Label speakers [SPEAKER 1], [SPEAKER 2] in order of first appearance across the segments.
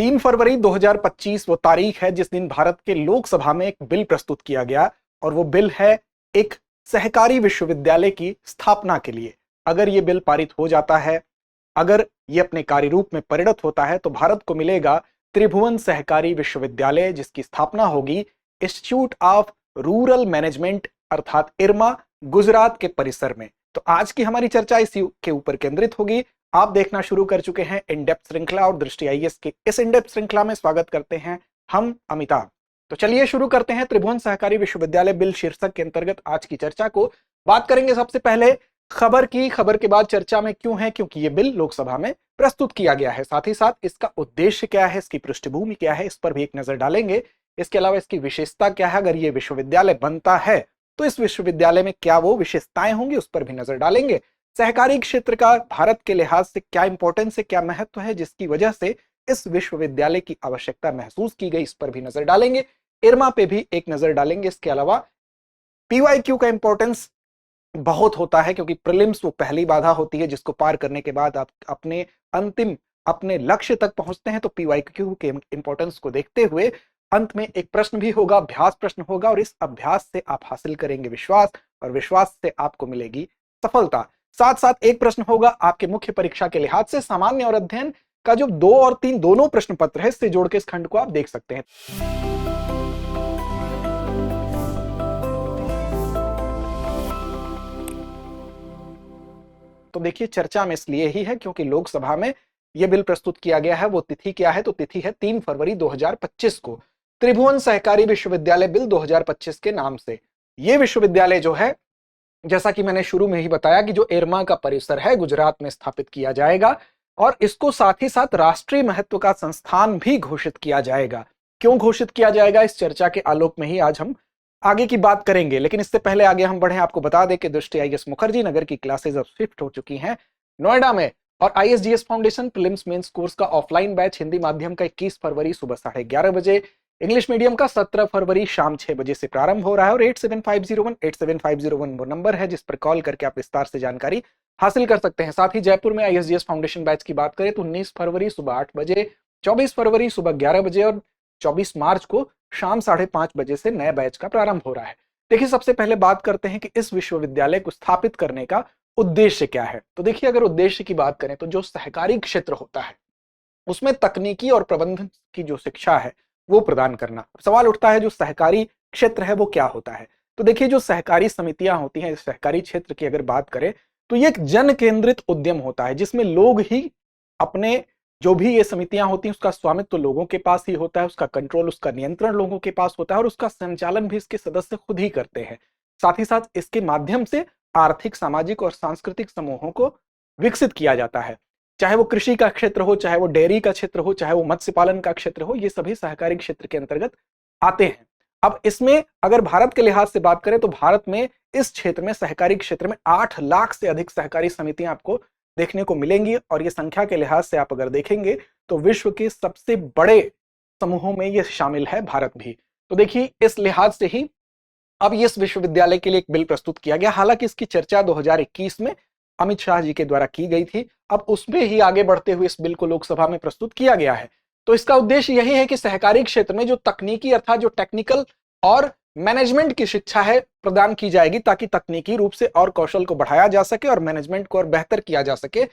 [SPEAKER 1] 3 फरवरी 2025 वो तारीख है जिस दिन भारत के लोकसभा में एक बिल प्रस्तुत किया गया और वो बिल है एक सहकारी विश्वविद्यालय की स्थापना के लिए। अगर ये बिल पारित हो जाता है, अगर ये अपने कार्य रूप में परिणत होता है तो भारत को मिलेगा त्रिभुवन सहकारी विश्वविद्यालय, जिसकी स्थापना होगी इंस्टीट्यूट ऑफ रूरल मैनेजमेंट अर्थात इरमा गुजरात के परिसर में। तो आज की हमारी चर्चा इसी के ऊपर केंद्रित होगी। आप देखना शुरू कर चुके हैं इन डेप्थ श्रृंखला और दृष्टि आईएएस के इस इन डेप्थ श्रृंखला में स्वागत करते हैं हम अमिताभ। तो चलिए शुरू करते हैं त्रिभुवन सहकारी विश्वविद्यालय बिल शीर्षक के अंतर्गत आज की चर्चा को। बात करेंगे सबसे पहले खबर की। खबर के बाद चर्चा में क्यों है, क्योंकि ये बिल लोकसभा में प्रस्तुत किया गया है। साथ ही साथ इसका उद्देश्य क्या है, इसकी पृष्ठभूमि क्या है, इस पर भी एक नजर डालेंगे। इसके अलावा इसकी विशेषता क्या है, अगर ये विश्वविद्यालय बनता है तो इस विश्वविद्यालय में क्या वो विशेषताएं होंगी, उस पर भी नजर डालेंगे। सहकारी क्षेत्र का भारत के लिहाज से क्या इंपॉर्टेंस है, क्या महत्व है, जिसकी वजह से इस विश्वविद्यालय की आवश्यकता महसूस की गई, इस पर भी नजर डालेंगे। इरमा पे भी एक नजर डालेंगे। इसके अलावा पीवाईक्यू का इंपॉर्टेंस बहुत होता है, क्योंकि प्रीलिम्स वो पहली बाधा होती है जिसको पार करने के बाद आप अपने लक्ष्य तक पहुंचते हैं। तो पीवाईक्यू के इंपॉर्टेंस को देखते हुए अंत में एक प्रश्न भी होगा, अभ्यास प्रश्न होगा, और इस अभ्यास से आप हासिल करेंगे विश्वास, और विश्वास से आपको मिलेगी सफलता। साथ साथ एक प्रश्न होगा आपके मुख्य परीक्षा के लिहाज से सामान्य और अध्ययन का जो 2 और 3 दोनों प्रश्न पत्र है, इससे जोड़ के इस खंड को आप देख सकते हैं। तो देखिए चर्चा में इसलिए ही है क्योंकि लोकसभा में यह बिल प्रस्तुत किया गया है। वो तिथि क्या है, तो तिथि है 3 फरवरी 2025 को। त्रिभुवन सहकारी विश्वविद्यालय बिल 2025 के नाम से यह विश्वविद्यालय जो है, जैसा कि मैंने शुरू में ही बताया कि जो इरमा का परिसर है गुजरात में स्थापित किया जाएगा, और इसको साथ ही साथ राष्ट्रीय महत्व का संस्थान भी घोषित किया जाएगा। क्यों घोषित किया जाएगा, इस चर्चा के आलोक में ही आज हम आगे की बात करेंगे। लेकिन इससे पहले आगे हम बढ़े, आपको बता दें कि दृष्टि आईएएस मुखर्जी नगर की क्लासेस अब शिफ्ट हो चुकी हैं नोएडा में, और आईएसजीएस फाउंडेशन प्रीलिम्स मेंस कोर्स का ऑफलाइन बैच हिंदी माध्यम का 21 फरवरी सुबह 11:30 बजे, इंग्लिश मीडियम का 17 फरवरी शाम 6 बजे से प्रारंभ हो रहा है। और 8750187501 वो नंबर है जिस पर कॉल करके आप विस्तार से जानकारी हासिल कर सकते हैं। साथ ही जयपुर में आईएसजीएस फाउंडेशन बैच की बात करें तो 19 फरवरी सुबह 8 बजे, 24 फरवरी सुबह 11 बजे और 24 मार्च को शाम 5:30 बजे से नए बैच का प्रारंभ हो रहा है। देखिए सबसे पहले बात करते हैं कि इस विश्वविद्यालय को स्थापित करने का उद्देश्य क्या है। तो देखिए अगर उद्देश्य की बात करें तो जो सहकारी क्षेत्र होता है उसमें तकनीकी और प्रबंधन की जो शिक्षा है वो प्रदान करना। सवाल उठता है जो सहकारी क्षेत्र है वो क्या होता है। तो देखिए जो सहकारी समितियां होती हैं, सहकारी क्षेत्र की अगर बात करें तो ये एक जन केंद्रित उद्यम होता है जिसमें लोग ही अपने, जो भी ये समितियां होती हैं उसका स्वामित्व तो लोगों के पास ही होता है, उसका कंट्रोल, उसका नियंत्रण लोगों के पास होता है, और उसका संचालन भी इसके सदस्य खुद ही करते हैं। साथ ही साथ इसके माध्यम से आर्थिक, सामाजिक और सांस्कृतिक समूहों को विकसित किया जाता है। चाहे वो कृषि का क्षेत्र हो, चाहे वो डेयरी का क्षेत्र हो, चाहे वो मत्स्य पालन का क्षेत्र हो, ये सभी सहकारी क्षेत्र के अंतर्गत आते हैं। अब इसमें अगर भारत के लिहाज से बात करें तो भारत में इस क्षेत्र में, सहकारी क्षेत्र में 8 लाख से अधिक सहकारी समितियां आपको देखने को मिलेंगी, और ये संख्या के लिहाज से आप अगर देखेंगे तो विश्व के सबसे बड़े समूहों में ये शामिल है भारत भी। तो देखिए इस लिहाज से ही अब इस विश्वविद्यालय के लिए एक बिल प्रस्तुत किया गया। हालांकि इसकी चर्चा 2021 में अमित शाह जी के द्वारा की गई थी, अब उसमें ही आगे बढ़ते हुए इस बिल को लोकसभा में प्रस्तुत किया गया है। तो इसका उद्देश्य यही है कि सहकारी क्षेत्र में जो तकनीकी अर्थात जो टेक्निकल और मैनेजमेंट की शिक्षा है प्रदान की जाएगी, ताकि तकनीकी रूप से और कौशल को बढ़ाया जा सके और मैनेजमेंट को और बेहतर किया जा सके।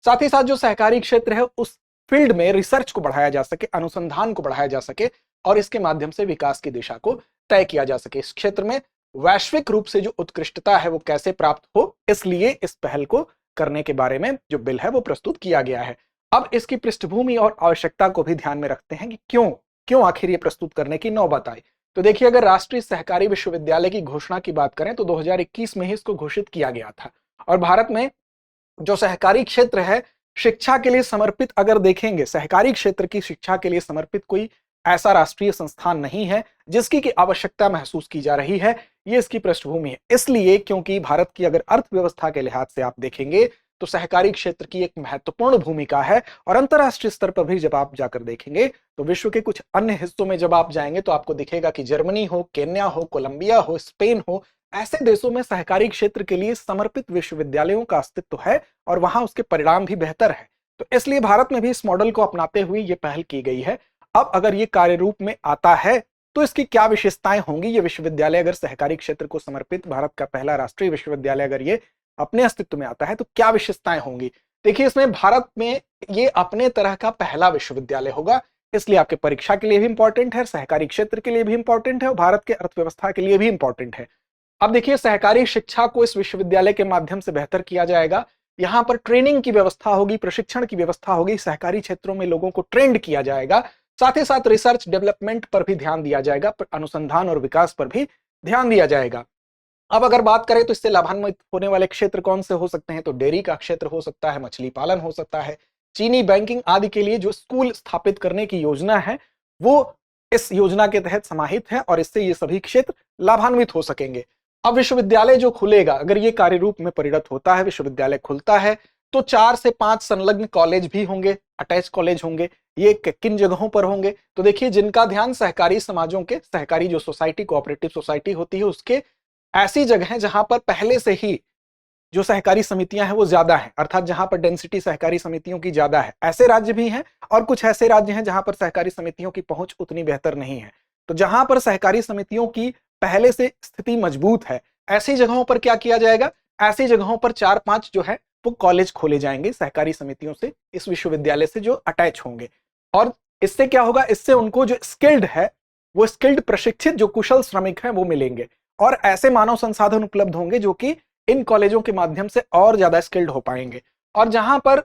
[SPEAKER 1] साथ ही साथ जो सहकारी क्षेत्र है उस फील्ड में रिसर्च को बढ़ाया जा सके, अनुसंधान को बढ़ाया जा सके, और इसके माध्यम से विकास की दिशा को तय किया जा सके। इस क्षेत्र में वैश्विक रूप से जो उत्कृष्टता है वो कैसे प्राप्त हो, इसलिए इस पहल को करने के बारे में जो बिल है वो प्रस्तुत किया गया है। अब इसकी पृष्ठभूमि और आवश्यकता को भी ध्यान में रखते हैं कि क्यों आखिर ये प्रस्तुत करने की नौबत आई। तो देखिए अगर राष्ट्रीय सहकारी विश्वविद्यालय की घोषणा की बात करें तो 2021 में ही इसको घोषित किया गया था, और भारत में जो सहकारी क्षेत्र है शिक्षा के लिए समर्पित, अगर देखेंगे सहकारी क्षेत्र की शिक्षा के लिए समर्पित कोई ऐसा राष्ट्रीय संस्थान नहीं है जिसकी की आवश्यकता महसूस की जा रही है। ये इसकी पृष्ठभूमि है, इसलिए क्योंकि भारत की अगर अर्थव्यवस्था के लिहाज से आप देखेंगे तो सहकारी क्षेत्र की एक महत्वपूर्ण भूमिका है। और अंतरराष्ट्रीय स्तर पर भी जब आप जाकर देखेंगे तो विश्व के कुछ अन्य हिस्सों में जब आप जाएंगे तो आपको दिखेगा कि जर्मनी हो, केन्या हो, कोलंबिया हो, स्पेन हो, ऐसे देशों में सहकारी क्षेत्र के लिए समर्पित विश्वविद्यालयों का अस्तित्व है और वहां उसके परिणाम भी बेहतर है। तो इसलिए भारत में भी इस मॉडल को अपनाते हुए ये पहल की गई है। अब अगर ये कार्य रूप में आता है तो इसकी क्या विशेषताएं होंगी, ये विश्वविद्यालय अगर सहकारी क्षेत्र को समर्पित भारत का पहला राष्ट्रीय विश्वविद्यालय अगर ये अपने अस्तित्व में आता है तो क्या विशेषताएं होंगी। देखिए, इसमें भारत में ये अपने तरह का पहला विश्वविद्यालय होगा, इसलिए आपके परीक्षा के लिए भी इंपॉर्टेंट है, सहकारी क्षेत्र के लिए भी इंपॉर्टेंट है और भारत के अर्थव्यवस्था के लिए भी इंपॉर्टेंट है। अब देखिए, सहकारी शिक्षा को इस विश्वविद्यालय के माध्यम से बेहतर किया जाएगा। यहाँ पर ट्रेनिंग की व्यवस्था होगी, प्रशिक्षण की व्यवस्था होगी, सहकारी क्षेत्रों में लोगों को ट्रेंड किया जाएगा, साथ ही साथ रिसर्च डेवलपमेंट पर भी ध्यान दिया जाएगा, अनुसंधान और विकास पर भी ध्यान दिया जाएगा। अब अगर बात करें तो इससे लाभान्वित होने वाले क्षेत्र कौन से हो सकते हैं, तो डेयरी का क्षेत्र हो सकता है, मछली पालन हो सकता है, चीनी बैंकिंग आदि के लिए जो स्कूल स्थापित करने की योजना है वो इस योजना के तहत समाहित है और इससे ये सभी क्षेत्र लाभान्वित हो सकेंगे। अब विश्वविद्यालय जो खुलेगा, अगर ये कार्य रूप में परिणत होता है, विश्वविद्यालय खुलता है, तो 4 से 5 संलग्न कॉलेज भी होंगे, अटैच कॉलेज होंगे। ये किन जगहों पर होंगे, तो देखिए, जिनका ध्यान सहकारी समाजों के, सहकारी जो सोसाइटी, कोऑपरेटिव सोसाइटी होती है उसके ऐसी जगह है जहां पर पहले से ही जो सहकारी समितियां हैं वो ज्यादा हैं, अर्थात जहां पर डेंसिटी सहकारी समितियों की ज्यादा है। ऐसे राज्य भी हैं और कुछ ऐसे राज्य हैं जहां पर सहकारी समितियों की पहुंच उतनी बेहतर नहीं है। तो जहां पर सहकारी समितियों की पहले से स्थिति मजबूत है, ऐसी जगहों पर क्या किया जाएगा, ऐसी जगहों पर 4-5 जो है वो कॉलेज खोले जाएंगे सहकारी समितियों से, इस विश्वविद्यालय से जो अटैच होंगे। और इससे क्या होगा, इससे उनको जो स्किल्ड है, वो स्किल्ड प्रशिक्षित जो कुशल श्रमिक हैं वो मिलेंगे और ऐसे मानव संसाधन उपलब्ध होंगे जो कि इन कॉलेजों के माध्यम से और ज्यादा स्किल्ड हो पाएंगे। और जहां पर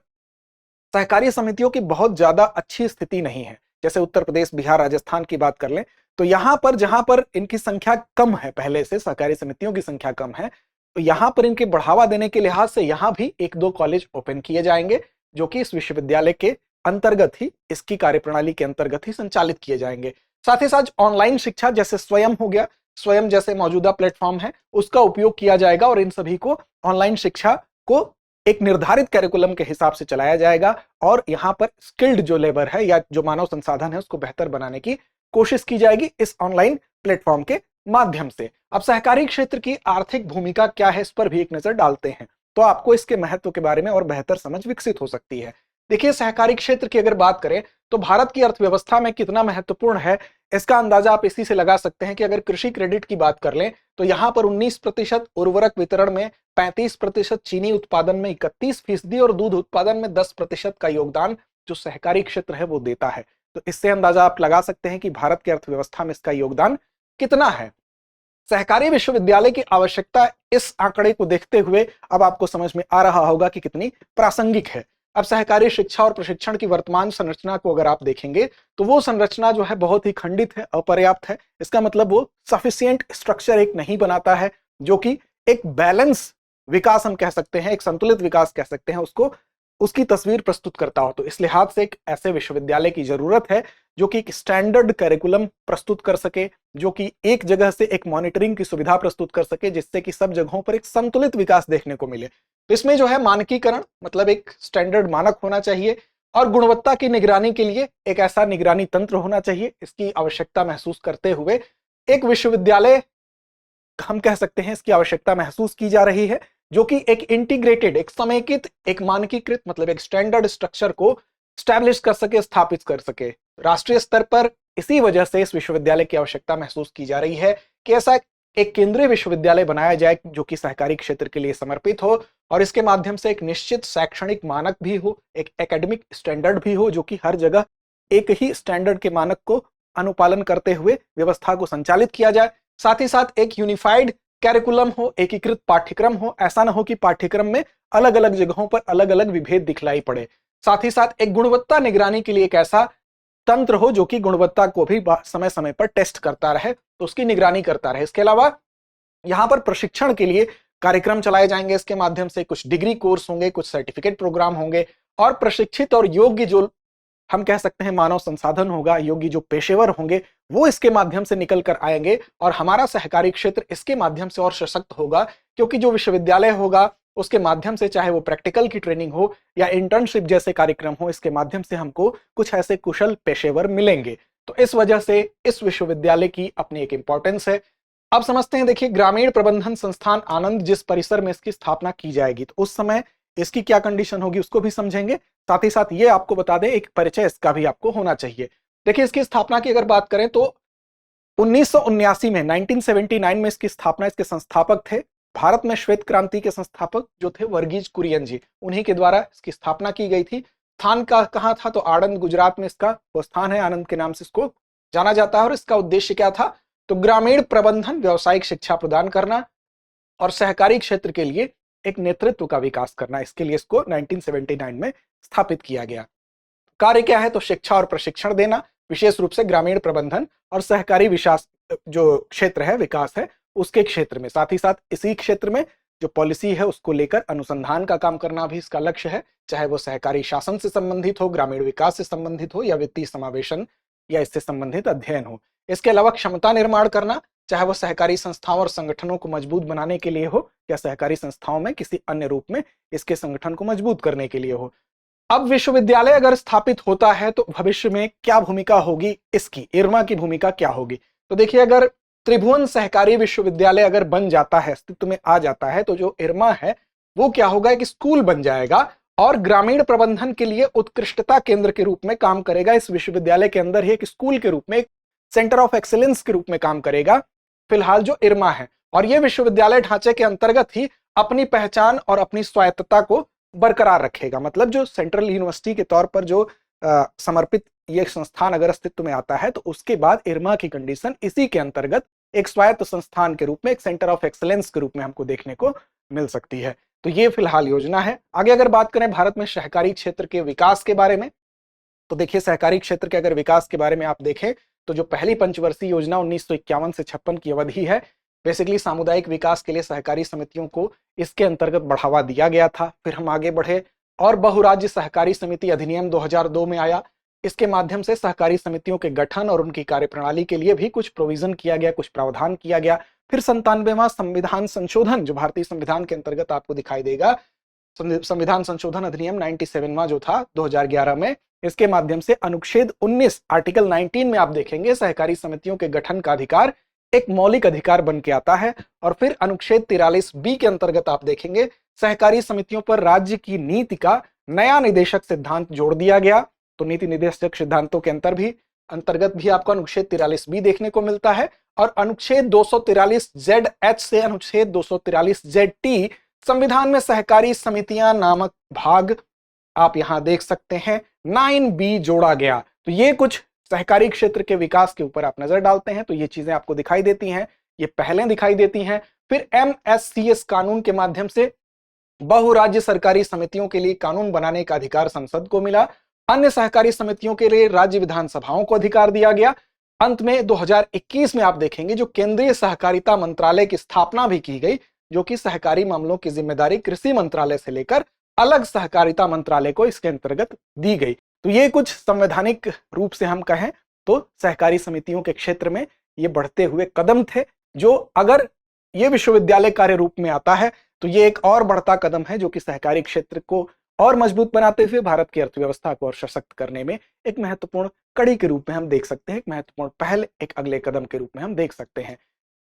[SPEAKER 1] सहकारी समितियों की बहुत ज्यादा अच्छी स्थिति नहीं है, जैसे उत्तर प्रदेश, बिहार, राजस्थान की बात कर लें, तो यहां पर जहां पर इनकी संख्या कम है, पहले से सहकारी समितियों की संख्या कम है, तो यहां पर इनके बढ़ावा देने के लिहाज से यहां भी 1-2 कॉलेज ओपन किए जाएंगे जो कि इस विश्वविद्यालय के अंतर्गत ही, इसकी कार्यप्रणाली के अंतर्गत ही संचालित किए जाएंगे। साथ ही साथ ऑनलाइन शिक्षा जैसे स्वयं हो गया, स्वयं जैसे मौजूदा प्लेटफॉर्म है उसका उपयोग किया जाएगा और इन सभी को ऑनलाइन शिक्षा को एक निर्धारित कैरिकुलम के हिसाब से चलाया जाएगा और यहाँ पर स्किल्ड जो लेबर है या जो मानव संसाधन है उसको बेहतर बनाने की कोशिश की जाएगी इस ऑनलाइन प्लेटफॉर्म के माध्यम से। अब सहकारी क्षेत्र की आर्थिक भूमिका क्या है, इस पर भी एक नजर डालते हैं, तो आपको इसके महत्व के बारे में और बेहतर समझ विकसित हो सकती है। देखिए, सहकारी क्षेत्र की अगर बात करें तो भारत की अर्थव्यवस्था में कितना महत्वपूर्ण है, इसका अंदाजा आप इसी से लगा सकते हैं कि अगर कृषि क्रेडिट की बात कर लें तो यहां पर 19%, उर्वरक वितरण में 35%, चीनी उत्पादन में 31% और दूध उत्पादन में 10% का योगदान जो सहकारी क्षेत्र है वो देता है। तो इससे अंदाजा आप लगा सकते हैं कि भारत की अर्थव्यवस्था में इसका योगदान कितना है। सहकारी विश्वविद्यालय की आवश्यकता इस आंकड़े को देखते हुए अब आपको समझ में आ रहा होगा कि कितनी प्रासंगिक है। अब सहकारी शिक्षा और प्रशिक्षण की वर्तमान संरचना को अगर आप देखेंगे तो वो संरचना जो है बहुत ही खंडित है, अपर्याप्त है। इसका मतलब वो सफिशिएंट स्ट्रक्चर एक नहीं बनाता है जो कि एक बैलेंस विकास हम कह सकते हैं, एक संतुलित विकास कह सकते हैं उसको, उसकी तस्वीर प्रस्तुत करता हो। तो इस लिहाज से एक ऐसे विश्वविद्यालय की जरूरत है जो कि एक स्टैंडर्ड करिकुलम प्रस्तुत कर सके, जो कि एक जगह से एक मॉनिटरिंग की सुविधा प्रस्तुत कर सके जिससे कि सब जगहों पर एक संतुलित विकास देखने को मिले। तो इसमें जो है मानकीकरण, मतलब एक स्टैंडर्ड मानक होना चाहिए और गुणवत्ता की निगरानी के लिए एक ऐसा निगरानी तंत्र होना चाहिए। इसकी आवश्यकता महसूस करते हुए एक विश्वविद्यालय हम कह सकते हैं इसकी आवश्यकता महसूस की जा रही है जो कि एक इंटीग्रेटेड, एक समेकित, एक मानकीकृत, मतलब एक स्टैंडर्ड स्ट्रक्चर को स्टैब्लिश कर सके, स्थापित कर सके राष्ट्रीय स्तर पर। इसी वजह से इस विश्वविद्यालय की आवश्यकता महसूस की जा रही है कि ऐसा एक केंद्रीय विश्वविद्यालय बनाया जाए जो कि सहकारी क्षेत्र के लिए समर्पित हो और इसके माध्यम से एक निश्चित शैक्षणिक मानक भी हो, एक एकेडमिक स्टैंडर्ड भी हो जो कि हर जगह एक ही स्टैंडर्ड के मानक को अनुपालन करते हुए व्यवस्था को संचालित किया जाए। साथ ही साथ एक यूनिफाइड कैरिकुलम हो, एकीकृत पाठ्यक्रम हो। ऐसा ना हो कि पाठ्यक्रम में अलग अलग जगहों पर अलग अलग विभेद दिखलाई पड़े। साथ ही साथ एक गुणवत्ता निगरानी के लिए एक ऐसा तंत्र हो जो कि गुणवत्ता को भी समय समय पर टेस्ट करता रहे, तो उसकी निगरानी करता रहे। इसके अलावा यहाँ पर प्रशिक्षण के लिए कार्यक्रम चलाए जाएंगे, इसके माध्यम से कुछ डिग्री कोर्स होंगे, कुछ सर्टिफिकेट प्रोग्राम होंगे और प्रशिक्षित और योग्य जो हम कह सकते हैं मानव संसाधन होगा, योग्य जो पेशेवर होंगे वो इसके माध्यम से निकल कर आएंगे और हमारा सहकारी क्षेत्र इसके माध्यम से और सशक्त होगा क्योंकि जो विश्वविद्यालय होगा उसके माध्यम से, चाहे वो प्रैक्टिकल की ट्रेनिंग हो या इंटर्नशिप जैसे कार्यक्रम हो, इसके माध्यम से हमको कुछ ऐसे कुशल पेशेवर मिलेंगे। तो इस वजह से इस विश्वविद्यालय की अपनी एक इंपॉर्टेंस है। अब समझते हैं, देखिए, ग्रामीण प्रबंधन संस्थान आनंद जिस परिसर में इसकी स्थापना की जाएगी तो उस समय इसकी क्या कंडीशन होगी उसको भी समझेंगे। साथ ही साथ ये आपको बता दें, एक परिचय इसका भी आपको होना चाहिए। देखिए, इसकी स्थापना की अगर बात करें तो 1979 में 1979 में इसकी स्थापना, इसके संस्थापक थे भारत में श्वेत क्रांति के संस्थापक जो थे वर्गीज कुरियन जी, उन्हीं के द्वारा इसकी स्थापना की गई थी। स्थान का कहां था, तो आनंद गुजरात में इसका वो स्थान है, आनंद के नाम से इसको जाना जाता है। और इसका उद्देश्य क्या था, तो ग्रामीण प्रबंधन, व्यावसायिक शिक्षा प्रदान करना और सहकारी क्षेत्र के लिए एक नेतृत्व का विकास करना। इसके लिए इसको 1979 में स्थापित किया गया। कार्य क्या है, तो शिक्षा और प्रशिक्षण देना, विशेष रूप से ग्रामीण प्रबंधन और सहकारी विकास जो क्षेत्र है, विकास है उसके क्षेत्र में। साथ ही साथ इसी क्षेत्र में जो पॉलिसी है उसको लेकर अनुसंधान का काम करना भी इसका लक्ष्य है, चाहे वो सहकारी शासन से संबंधित हो, ग्रामीण विकास से संबंधित हो या वित्तीय समावेशन या इससे संबंधित अध्ययन हो। इसके अलावा क्षमता निर्माण करना, चाहे वो सहकारी संस्थाओं और संगठनों को मजबूत बनाने के लिए हो या सहकारी संस्थाओं में किसी अन्य रूप में इसके संगठन को मजबूत करने के लिए हो। अब विश्वविद्यालय अगर स्थापित होता है तो भविष्य में क्या भूमिका होगी इसकी, इरमा की भूमिका क्या होगी। तो देखिए, अगर त्रिभुवन सहकारी विश्वविद्यालय अगर बन जाता है, अस्तित्व में आ जाता है, तो जो इरमा है वो क्या होगा, एक स्कूल बन जाएगा और ग्रामीण प्रबंधन के लिए उत्कृष्टता केंद्र के रूप में काम करेगा। इस विश्वविद्यालय के अंदर ही एक स्कूल के रूप में, एक सेंटर ऑफ एक्सीलेंस के रूप में काम करेगा फिलहाल जो इरमा है। और ये विश्वविद्यालय ढांचे के अंतर्गत ही अपनी पहचान और अपनी स्वायत्तता को बरकरार रखेगा। मतलब जो सेंट्रल यूनिवर्सिटी के तौर पर जो समर्पित ये संस्थान अगर अस्तित्व में आता है तो उसके बाद इरमा की कंडीशन इसी के अंतर्गत एक स्वायत्त संस्थान के रूप में, एक सेंटर ऑफ एक्सीलेंस के रूप में हमको देखने को मिल सकती है। तो ये फिलहाल योजना है। आगे अगर बात करें भारत में सहकारी क्षेत्र के विकास के बारे में, तो देखिए सहकारी क्षेत्र के अगर विकास के बारे में आप देखें तो जो पहली पंचवर्षीय योजना 1951 से 56 की अवधि है, बेसिकली सामुदायिक विकास के लिए सहकारी समितियों को इसके अंतर्गत बढ़ावा दिया गया था। फिर हम आगे बढ़े और बहुराज्य सहकारी समिति अधिनियम 2002 में आया। इसके माध्यम से सहकारी समितियों के गठन और उनकी कार्यप्रणाली के लिए भी कुछ प्रोविजन किया गया, कुछ प्रावधान किया गया। फिर 97वां संविधान संशोधन जो भारतीय संविधान के अंतर्गत आपको दिखाई देगा, संविधान संशोधन अधिनियम 97वां जो था 2011 में, इसके माध्यम से अनुच्छेद 19 आर्टिकल 19 में आप देखेंगे सहकारी समितियों के गठन का अधिकार एक मौलिक अधिकार बन के आता है। और फिर अनुच्छेद 43B के अंतर्गत आप देखेंगे सहकारी समितियों पर राज्य की नीति का नया निदेशक सिद्धांत जोड़ दिया गया। तो नीति निदेशक सिद्धांतों के अंतर्गत भी आपको अनुच्छेद 43B देखने को मिलता है। और अनुच्छेद 243ZH से अनुच्छेद 243ZT संविधान में सहकारी समितियां नामक भाग आप यहां देख सकते हैं 9B जोड़ा गया। तो ये कुछ सहकारी क्षेत्र के विकास के ऊपर आप नजर डालते हैं तो ये चीजें आपको दिखाई देती हैं, ये पहले दिखाई देती हैं। फिर MSCS कानून के माध्यम से बहुराज्य सरकारी समितियों के लिए कानून बनाने का अधिकार संसद को मिला। अन्य सहकारी समितियों के लिए राज्य विधानसभाओं को अधिकार दिया गया। अंत में 2021 में आप देखेंगे जो केंद्रीय सहकारिता मंत्रालय की स्थापना भी की गई, जो कि सहकारी मामलों की जिम्मेदारी कृषि मंत्रालय से लेकर अलग सहकारिता मंत्रालय को इसके अंतर्गत दी गई। तो ये कुछ संवैधानिक रूप से हम कहें तो सहकारी समितियों के क्षेत्र में ये बढ़ते हुए कदम थे, जो अगर ये विश्वविद्यालय कार्य रूप में आता है तो ये एक और बढ़ता कदम है जो कि सहकारी क्षेत्र को और मजबूत बनाते हुए भारत की अर्थव्यवस्था को और सशक्त करने में एक महत्वपूर्ण कड़ी के रूप में हम देख सकते हैं, एक महत्वपूर्ण पहल, एक अगले कदम के रूप में हम देख सकते हैं।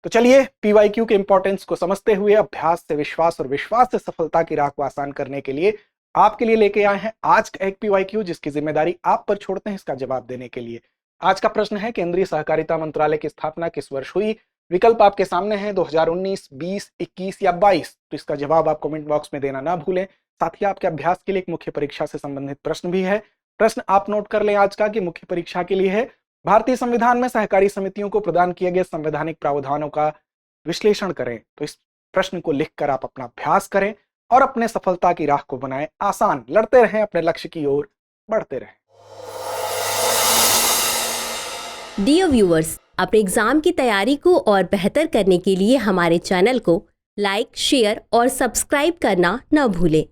[SPEAKER 1] तो चलिए PYQ के इंपॉर्टेंस को समझते हुए अभ्यास से विश्वास और विश्वास से सफलता की राह को आसान करने के लिए आपके लिए लेके आए हैं आज का एक PYQ, जिसकी जिम्मेदारी आप पर छोड़ते हैं इसका जवाब देने के लिए। आज का प्रश्न है, केंद्रीय सहकारिता मंत्रालय की स्थापना किस वर्ष हुई? विकल्प आपके सामने हैं 2019, 20, 21 या 22। तो इसका जवाब आप कमेंट बॉक्स में देना ना भूलें। साथ ही आपके अभ्यास के लिए एक मुख्य परीक्षा से संबंधित प्रश्न भी है। प्रश्न आप नोट कर लें आज का कि मुख्य परीक्षा के लिए है, भारतीय संविधान में सहकारी समितियों को प्रदान किए गए संवैधानिक प्रावधानों का विश्लेषण करें। तो इस प्रश्न को लिखकर आप अपना अभ्यास करें और अपने सफलता की राह को बनाएं आसान। लड़ते रहें, अपने लक्ष्य की ओर बढ़ते रहें।
[SPEAKER 2] डियर व्यूअर्स, अपने एग्जाम की तैयारी को और बेहतर करने के लिए हमारे चैनल को लाइक, शेयर और सब्सक्राइब करना न भूलें।